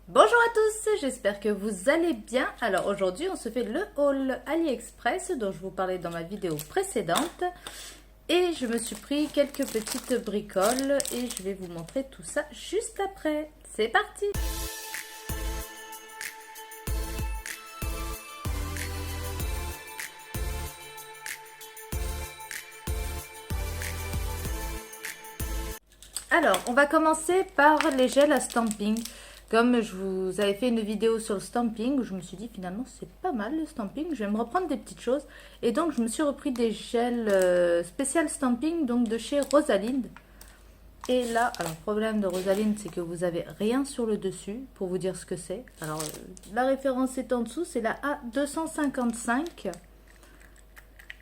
Bonjour à tous, j'espère que vous allez bien. Alors aujourd'hui on se fait le haul AliExpress dont je vous parlais dans ma vidéo précédente. Et je me suis pris quelques petites bricoles et je vais vous montrer tout ça juste après. C'est parti! Alors, on va commencer par les gels à stamping. Comme je vous avais fait une vidéo sur le stamping, où je me suis dit finalement c'est pas mal le stamping, je vais me reprendre des petites choses. Et donc je me suis repris des gels spécial stamping, donc de chez Rosalind. Et là, alors le problème de Rosalind, c'est que vous avez rien sur le dessus pour vous dire ce que c'est. Alors la référence est en dessous, c'est la A255.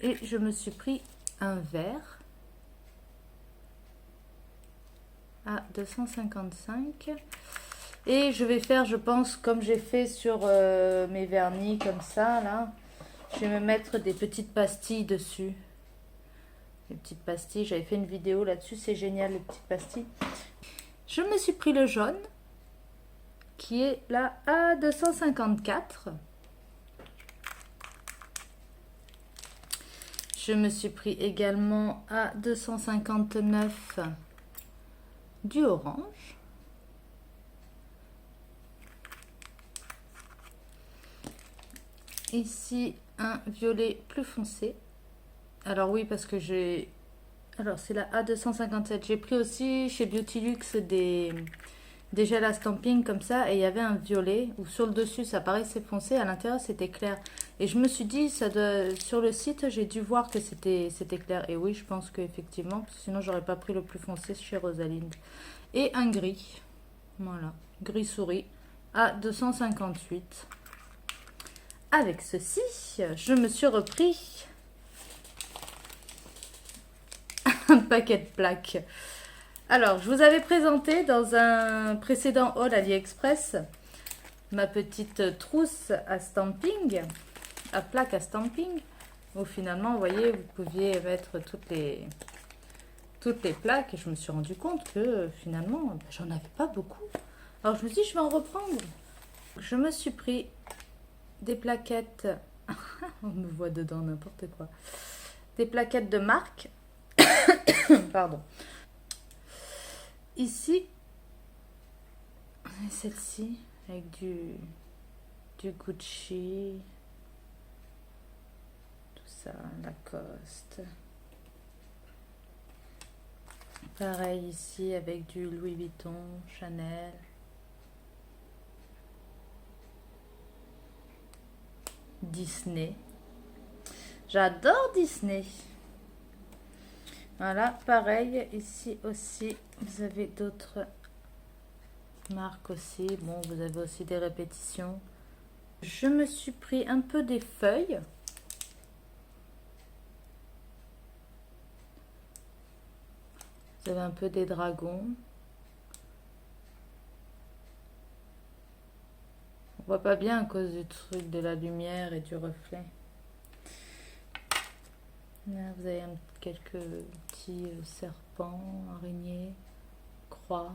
Et je me suis pris un vert. A255. Et je vais faire, je pense, comme j'ai fait sur mes vernis, comme ça, là. Je vais me mettre des petites pastilles dessus. Des petites pastilles, j'avais fait une vidéo là-dessus, c'est génial, les petites pastilles. Je me suis pris le jaune, qui est la A254. Je me suis pris également A259 du orange. Ici, un violet plus foncé. Alors oui, parce que j'ai... Alors c'est la A257. J'ai pris aussi chez Beautylux des gels à stamping comme ça. Et il y avait un violet où sur le dessus ça paraissait foncé. À l'intérieur c'était clair. Et je me suis dit, ça doit... sur le site j'ai dû voir que c'était clair. Et oui, je pense qu'effectivement, sinon j'aurais pas pris le plus foncé chez Rosalind. Et un gris. Voilà, gris souris. A258. Avec ceci, je me suis repris un paquet de plaques. Alors, je vous avais présenté dans un précédent haul AliExpress ma petite trousse à stamping, à plaques à stamping, où finalement, vous voyez, vous pouviez mettre toutes les plaques. Et je me suis rendu compte que finalement, j'en avais pas beaucoup. Alors, je me suis dit, je vais en reprendre. Je me suis pris des plaquettes, on me voit dedans n'importe quoi, des plaquettes de marque, pardon. Ici, celle-ci avec du Gucci, tout ça, Lacoste. Pareil ici avec du Louis Vuitton, Chanel. Disney. J'adore Disney. Voilà, pareil, ici aussi, vous avez d'autres marques aussi. Bon, vous avez aussi des répétitions. Je me suis pris un peu des feuilles. Vous avez un peu des dragons. On voit pas bien à cause du truc de la lumière et du reflet. Là, vous avez quelques petits serpents, araignées, croix.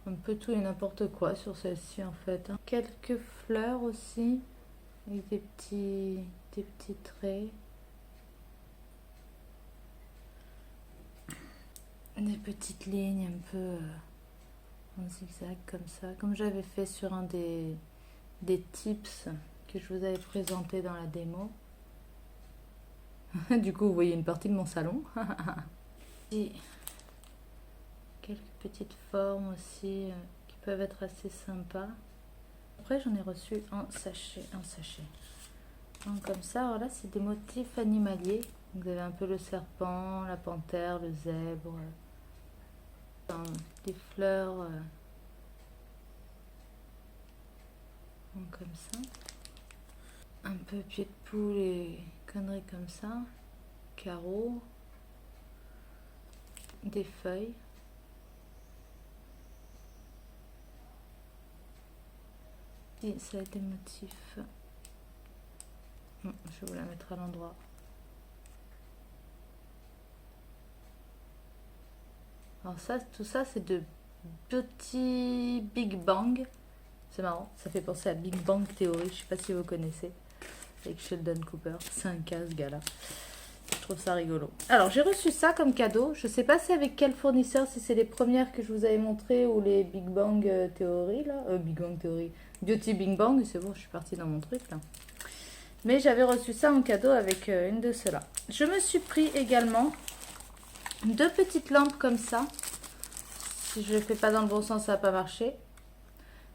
Un peu tout et n'importe quoi sur celle-ci en fait. Quelques fleurs aussi, avec des petits traits. Des petites lignes un peu en zigzag comme ça, comme j'avais fait sur un des tips que je vous avais présenté dans la démo. Du coup, vous voyez une partie de mon salon. Et quelques petites formes aussi qui peuvent être assez sympas. Après, j'en ai reçu en sachet. Donc, comme ça, alors là, c'est des motifs animaliers. Vous avez un peu le serpent, la panthère, le zèbre, des fleurs comme ça. Un peu pied de poule et conneries comme ça. Carreaux. Des feuilles. Et ça a des motifs. Je vais vous la mettre à l'endroit. Alors ça, tout ça, c'est de Beauty Big Bang. C'est marrant, ça fait penser à Big Bang Theory, je sais pas si vous connaissez. Avec Sheldon Cooper, c'est un cas ce gars-là. Je trouve ça rigolo. Alors j'ai reçu ça comme cadeau. Je sais pas si avec quel fournisseur, si c'est les premières que je vous avais montrées ou les Big Bang Theory là. Big Bang Theory. Beauty Big Bang, c'est bon, je suis partie dans mon truc là. Mais j'avais reçu ça en cadeau avec une de ceux-là. Je me suis pris également 2 petites lampes comme ça. Si je ne le fais pas dans le bon sens, ça va pas marcher.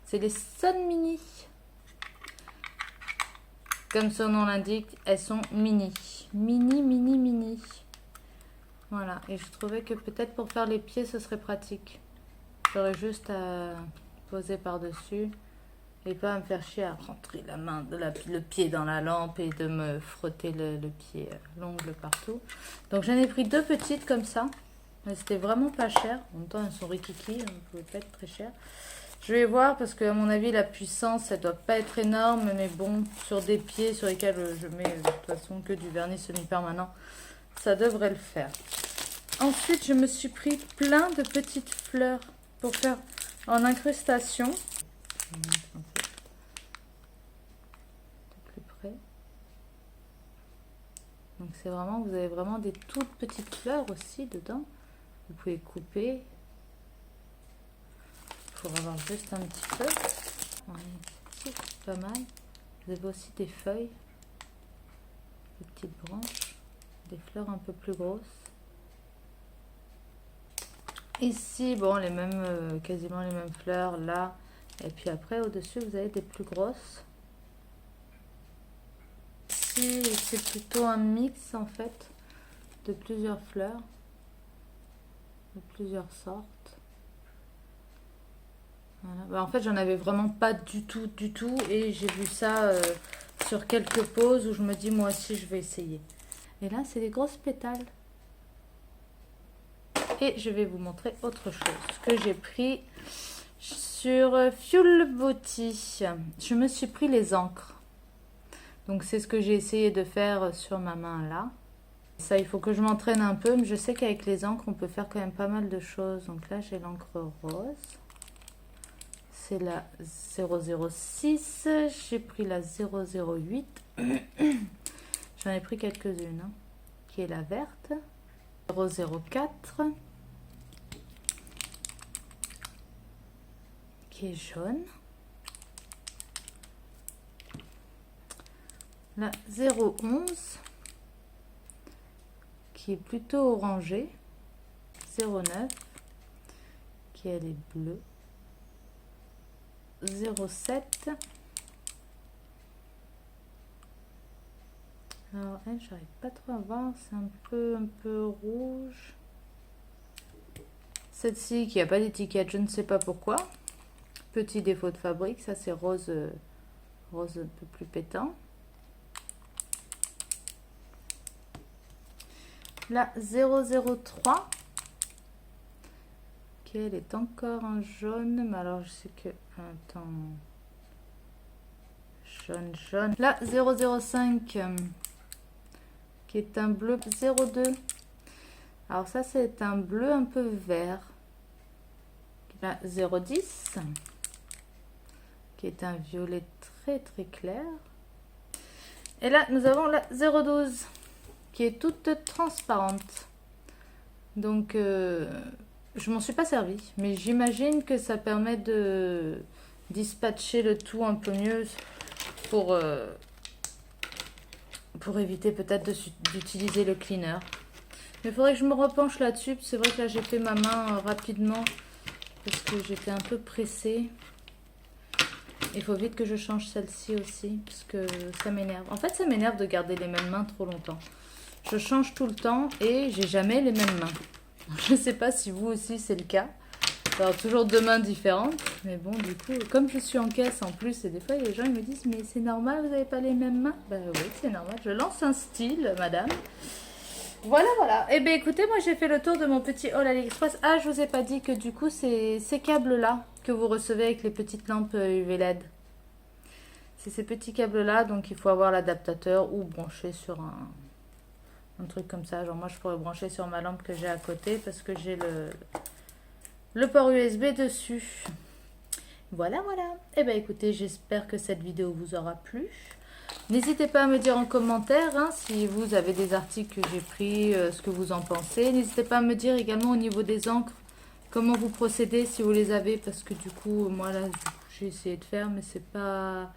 C'est les Sun Mini. Comme son nom l'indique, elles sont mini. Mini, mini, mini. Voilà. Et je trouvais que peut-être pour faire les pieds, ce serait pratique. J'aurais juste à poser par-dessus. Et pas à me faire chier à rentrer la main, le pied dans la lampe et de me frotter le pied, l'ongle partout. Donc j'en ai pris 2 petites comme ça. Mais c'était vraiment pas cher. En même temps, elles sont rikiki, elles ne pouvaient pas être très chères. Je vais voir parce que à mon avis, la puissance, elle doit pas être énorme. Mais bon, sur des pieds sur lesquels je mets de toute façon que du vernis semi-permanent, ça devrait le faire. Ensuite, je me suis pris plein de petites fleurs pour faire en incrustation. Donc c'est vraiment, vous avez vraiment des toutes petites fleurs aussi dedans. Vous pouvez couper pour avoir juste un petit peu. C'est pas mal. Vous avez aussi des feuilles, des petites branches, des fleurs un peu plus grosses. Ici, bon, les mêmes, quasiment les mêmes fleurs là. Et puis après, au-dessus, vous avez des plus grosses. C'est plutôt un mix en fait de plusieurs fleurs, de plusieurs sortes. Voilà. Bah, en fait, j'en avais vraiment pas du tout, et j'ai vu ça sur quelques poses où je me dis moi aussi je vais essayer. Et là, c'est des grosses pétales. Et je vais vous montrer autre chose que j'ai pris sur Fuel Beauty. Je me suis pris les encres. Donc c'est ce que j'ai essayé de faire sur ma main là. Ça, il faut que je m'entraîne un peu, mais je sais qu'avec les encres, on peut faire quand même pas mal de choses. Donc là, j'ai l'encre rose. C'est la 006. J'ai pris la 008. J'en ai pris quelques-unes. Hein, qui est la verte. 004. Qui est jaune. La 011 qui est plutôt orangée. 09 qui elle est bleue. 07 alors elle j'arrive pas trop à voir, c'est un peu rouge. Celle-ci qui a pas d'étiquette, je ne sais pas pourquoi. Petit défaut de fabrique, ça c'est rose rose un peu plus pétant. La 003 qui elle est encore en jaune, mais alors je sais que attends, jaune. La 005 qui est un bleu 02. Alors ça c'est un bleu un peu vert. La 010 qui est un violet très clair. Et là nous avons la 012 qui est toute transparente. Donc je m'en suis pas servi, mais j'imagine que ça permet de dispatcher le tout un peu mieux pour éviter peut-être d'utiliser le cleaner. Mais il faudrait que je me repenche là-dessus. C'est vrai que là j'ai fait ma main rapidement parce que j'étais un peu pressée. Il faut vite que je change celle-ci aussi parce que ça m'énerve. En fait ça m'énerve de garder les mêmes mains trop longtemps. Je change tout le temps et j'ai jamais les mêmes mains. Je ne sais pas si vous aussi c'est le cas. Alors toujours 2 mains différentes. Mais bon du coup, comme je suis en caisse en plus, et des fois les gens ils me disent mais c'est normal, vous n'avez pas les mêmes mains? Bah oui c'est normal, je lance un style madame. Voilà. Et bien écoutez, moi j'ai fait le tour de mon petit haul AliExpress. Ah je vous ai pas dit que du coup c'est ces câbles là que vous recevez avec les petites lampes UV LED. C'est ces petits câbles là, donc il faut avoir l'adaptateur ou brancher sur un truc comme ça. Genre moi je pourrais brancher sur ma lampe que j'ai à côté parce que j'ai le port USB dessus. Voilà, voilà. Et ben écoutez, j'espère que cette vidéo vous aura plu. N'hésitez pas à me dire en commentaire hein, si vous avez des articles que j'ai pris, ce que vous en pensez. N'hésitez pas à me dire également au niveau des encres, comment vous procédez si vous les avez. Parce que du coup, moi là, j'ai essayé de faire, mais c'est pas...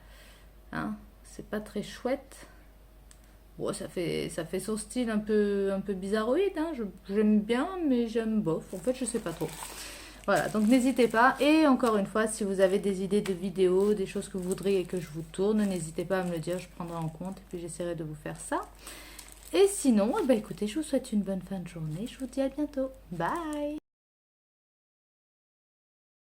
Hein, c'est pas très chouette. Bon, ça fait son style un peu bizarroïde. Hein. J'aime bien, mais j'aime bof. En fait, je sais pas trop. Voilà, donc n'hésitez pas. Et encore une fois, si vous avez des idées de vidéos, des choses que vous voudriez que je vous tourne, n'hésitez pas à me le dire, je prendrai en compte et puis j'essaierai de vous faire ça. Et sinon, eh ben, écoutez, je vous souhaite une bonne fin de journée. Je vous dis à bientôt. Bye!